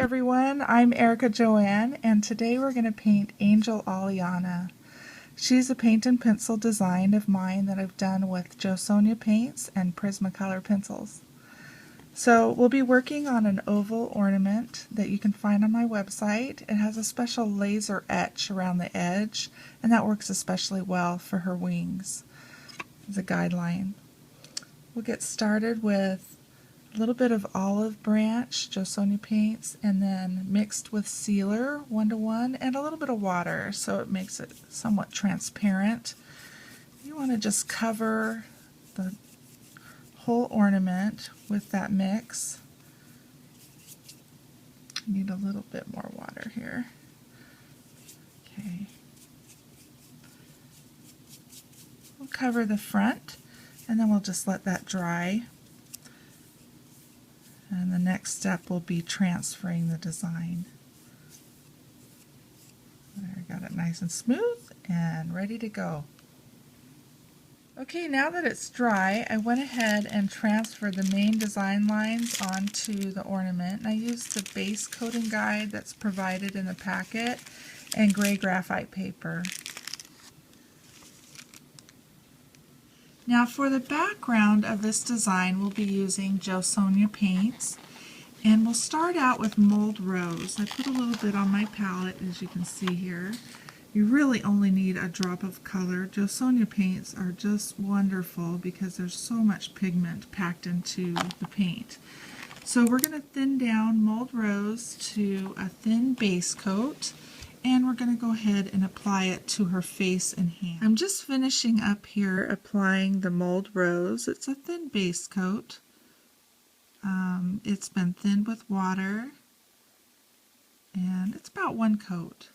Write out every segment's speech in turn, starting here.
everyone, I'm Erika Joanne, and today we're going to paint Angel Alianna. She's a paint and pencil design of mine that I've done with Jo Sonja paints and Prismacolor pencils. So we'll be working on an oval ornament that you can find on my website. It has a special laser etch around the edge, and that works especially well for her wings as a guideline. We'll get started with a little bit of olive branch, Jo Sonja paints, and then mixed with sealer 1:1 and a little bit of water so it makes it somewhat transparent. You want to just cover the whole ornament with that mix. I need a little bit more water here. Okay. We'll cover the front and then we'll just let that dry. And the next step will be transferring the design. There, got it nice and smooth and ready to go. Okay, now that it's dry, I went ahead and transferred the main design lines onto the ornament. And I used the base coating guide that's provided in the packet and gray graphite paper. Now for the background of this design, we'll be using Jo Sonja paints, and we'll start out with mold rose. I put a little bit on my palette, as you can see here. You really only need a drop of color. Jo Sonja paints are just wonderful because there's so much pigment packed into the paint. So we're going to thin down mold rose to a thin base coat, and we're going to go ahead and apply it to her face and hand. I'm just finishing up here applying the mold rose. It's a thin base coat. It's been thinned with water, and it's about 1 coat.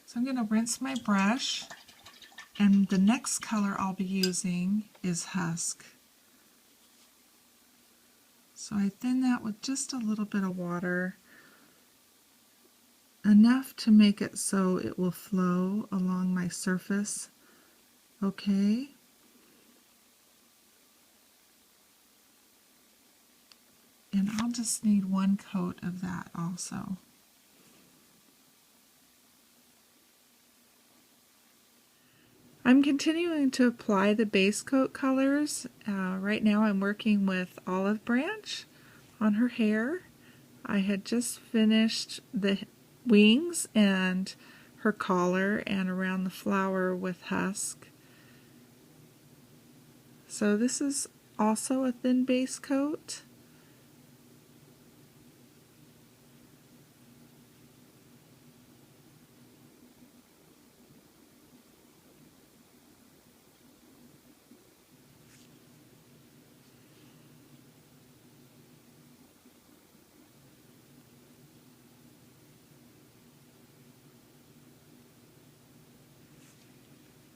So I'm going to rinse my brush, and the next color I'll be using is Husk. So I thin that with just a little bit of water, enough to make it so it will flow along my surface. Okay. And I'll just need 1 coat of that also. I'm continuing to apply the base coat colors. Right now I'm working with olive branch on her hair. I had just finished the wings and her collar and around the flower with Husk. So this is also a thin base coat.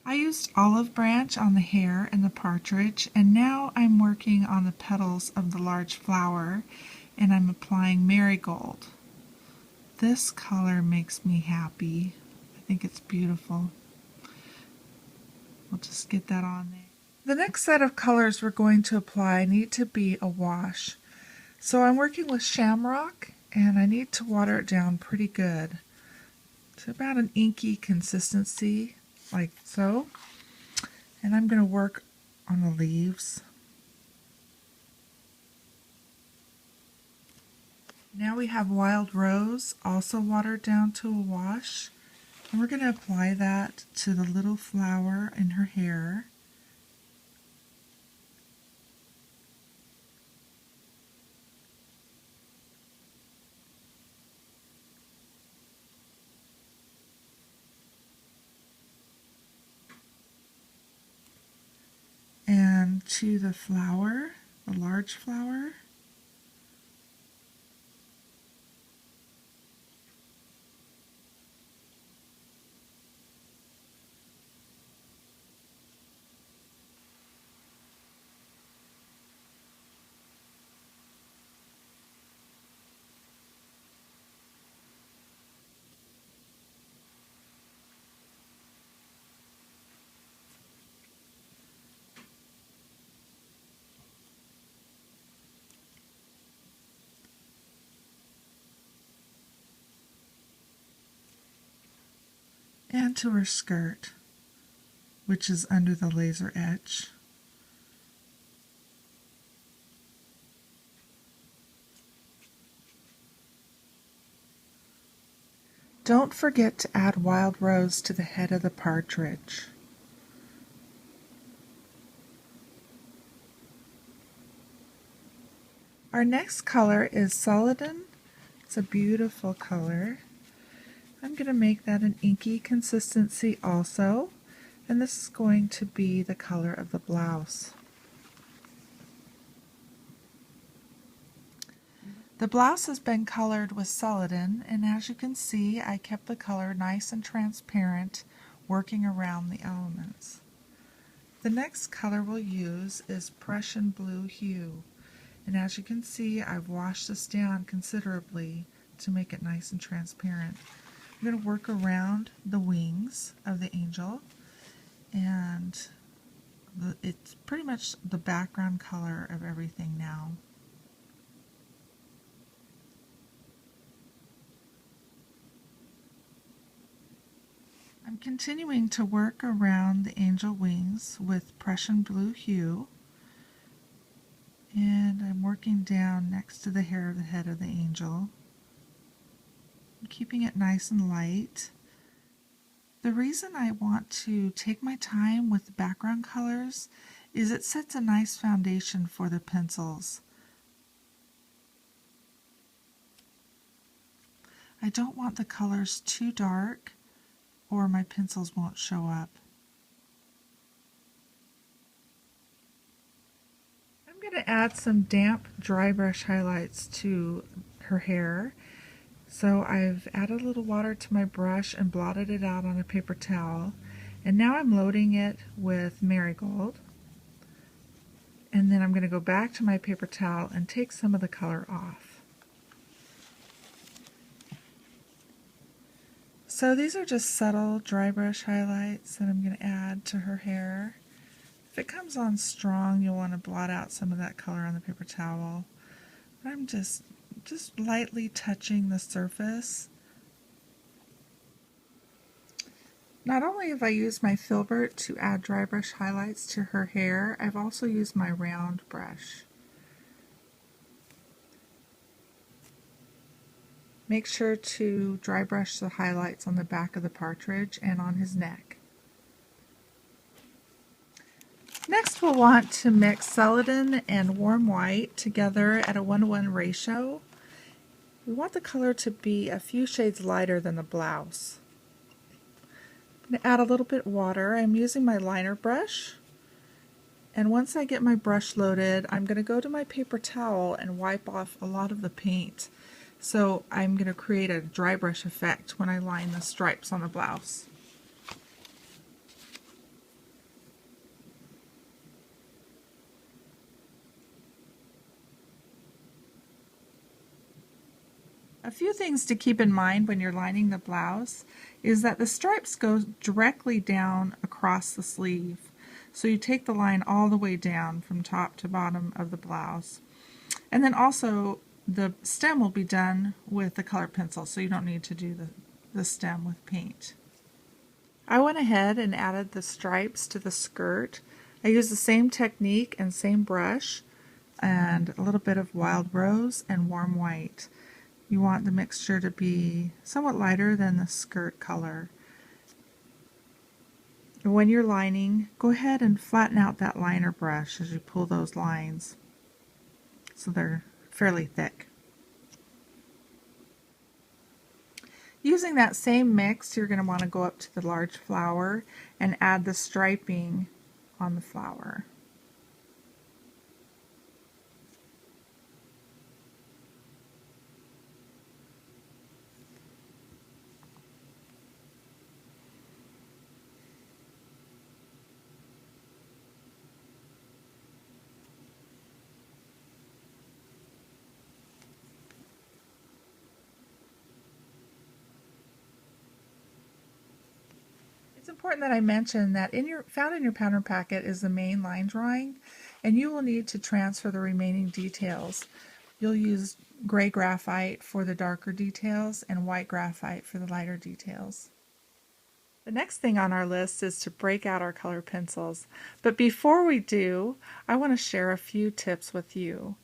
I used olive branch on the hair and the partridge, and now I'm working on the petals of the large flower, and I'm applying marigold. This color makes me happy. I think it's beautiful. We'll just get that on there. The next set of colors we're going to apply need to be a wash. So I'm working with shamrock, and I need to water it down pretty good. It's about an inky consistency, like so. And I'm going to work on the leaves. Now we have wild rose, also watered down to a wash. And we're going to apply that to the little flower in her hair. And to the flower, the large flower. and to her skirt, which is under the laser etch. Don't forget to add wild rose to the head of the partridge. Our next color is celadon. It's a beautiful color. I'm going to make that an inky consistency also, and this is going to be the color of the blouse. The blouse has been colored with celadon, and as you can see, I kept the color nice and transparent, working around the elements. The next color we'll use is Prussian blue hue, and as you can see, I've washed this down considerably to make it nice and transparent. I'm going to work around the wings of the angel, and it's pretty much the background color of everything now. I'm continuing to work around the angel wings with Prussian blue hue, and I'm working down next to the hair of the head of the angel, keeping it nice and light. The reason I want to take my time with the background colors is it sets a nice foundation for the pencils. I don't want the colors too dark or my pencils won't show up. I'm going to add some damp dry brush highlights to her hair. So I've added a little water to my brush and blotted it out on a paper towel. And now I'm loading it with marigold. And then I'm going to go back to my paper towel and take some of the color off. So these are just subtle dry brush highlights that I'm going to add to her hair. If it comes on strong, you'll want to blot out some of that color on the paper towel. But I'm just lightly touching the surface. Not only have I used my filbert to add dry brush highlights to her hair, I've also used my round brush. Make sure to dry brush the highlights on the back of the partridge and on his neck. Next we'll want to mix celadon and warm white together at a 1:1 ratio. We want the color to be a few shades lighter than the blouse. I'm going to add a little bit of water. I'm using my liner brush, and once I get my brush loaded, I'm going to go to my paper towel and wipe off a lot of the paint. So I'm going to create a dry brush effect when I line the stripes on the blouse. A few things to keep in mind when you're lining the blouse is that the stripes go directly down across the sleeve. So you take the line all the way down from top to bottom of the blouse. And then also the stem will be done with the color pencil, so you don't need to do the stem with paint. I went ahead and added the stripes to the skirt. I used the same technique and same brush and a little bit of wild rose and warm white. You want the mixture to be somewhat lighter than the skirt color. When you're lining, go ahead and flatten out that liner brush as you pull those lines so they're fairly thick. Using that same mix, you're going to want to go up to the large flower and add the striping on the flower. It's important that I mention that found in your pattern packet is the main line drawing, and you will need to transfer the remaining details. You'll use gray graphite for the darker details and white graphite for the lighter details. The next thing on our list is to break out our colored pencils. But before we do, I want to share a few tips with you.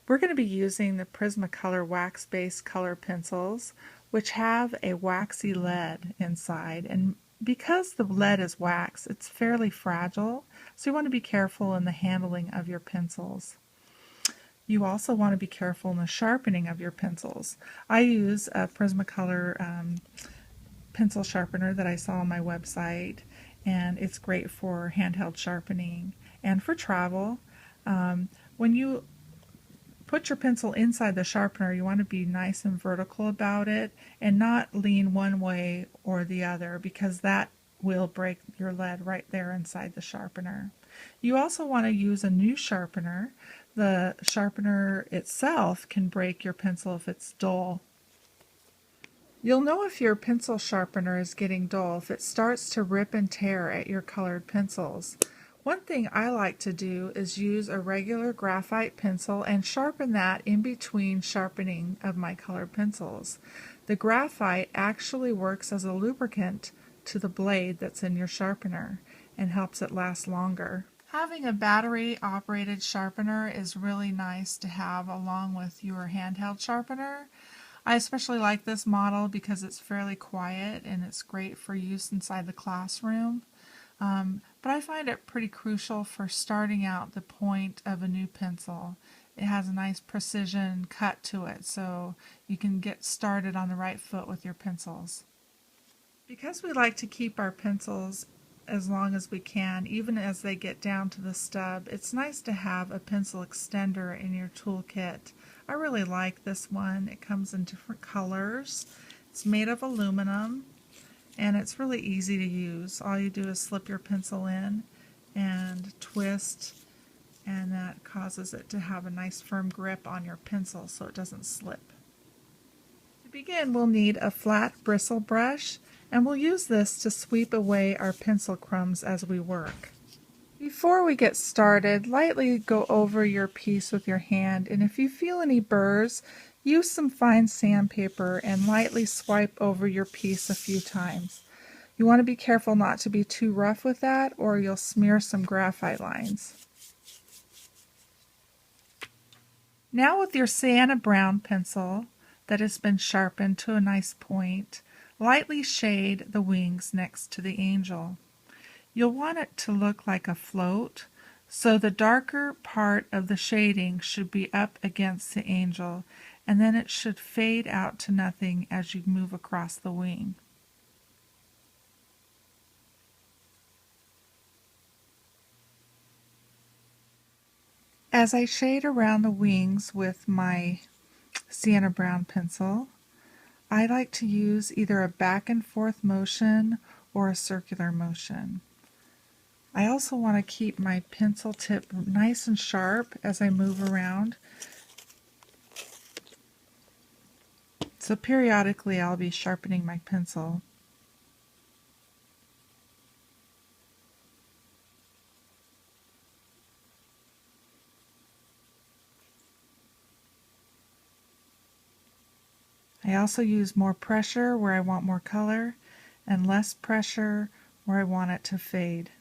We're going to be using the Prismacolor wax-based color pencils, which have a waxy lead inside. And because the lead is wax, it's fairly fragile, so you want to be careful in the handling of your pencils. You also want to be careful in the sharpening of your pencils. I use a Prismacolor pencil sharpener that I saw on my website, and it's great for handheld sharpening and for travel. When you put your pencil inside the sharpener, you want to be nice and vertical about it and not lean one way or the other, because that will break your lead right there inside the sharpener. You also want to use a new sharpener. The sharpener itself can break your pencil if it's dull. You'll know if your pencil sharpener is getting dull if it starts to rip and tear at your colored pencils. One thing I like to do is use a regular graphite pencil and sharpen that in between sharpening of my colored pencils. The graphite actually works as a lubricant to the blade that's in your sharpener and helps it last longer. Having a battery-operated sharpener is really nice to have along with your handheld sharpener. I especially like this model because it's fairly quiet and it's great for use inside the classroom. But I find it pretty crucial for starting out the point of a new pencil. It has a nice precision cut to it, so you can get started on the right foot with your pencils. Because we like to keep our pencils as long as we can, even as they get down to the stub, it's nice to have a pencil extender in your toolkit. I really like this one. It comes in different colors. It's made of aluminum and it's really easy to use. All you do is slip your pencil in and twist, and that causes it to have a nice firm grip on your pencil so it doesn't slip. To begin, we'll need a flat bristle brush, and we'll use this to sweep away our pencil crumbs as we work. Before we get started, lightly go over your piece with your hand, and if you feel any burrs, use some fine sandpaper and lightly swipe over your piece a few times. You want to be careful not to be too rough with that, or you'll smear some graphite lines. Now with your sienna brown pencil that has been sharpened to a nice point, lightly shade the wings next to the angel. You'll want it to look like a float, so the darker part of the shading should be up against the angel, and then it should fade out to nothing as you move across the wing. As I shade around the wings with my sienna brown pencil, I like to use either a back and forth motion or a circular motion. I also want to keep my pencil tip nice and sharp as I move around. So periodically I'll be sharpening my pencil. I also use more pressure where I want more color and less pressure where I want it to fade.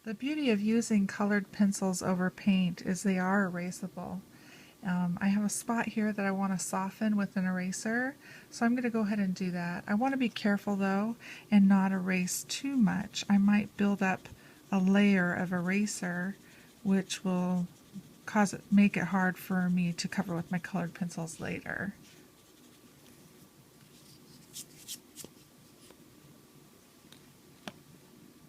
The beauty of using colored pencils over paint is they are erasable. I have a spot here that I want to soften with an eraser, so I'm going to go ahead and do that. I want to be careful though and not erase too much. I might build up a layer of eraser which will make it hard for me to cover with my colored pencils later.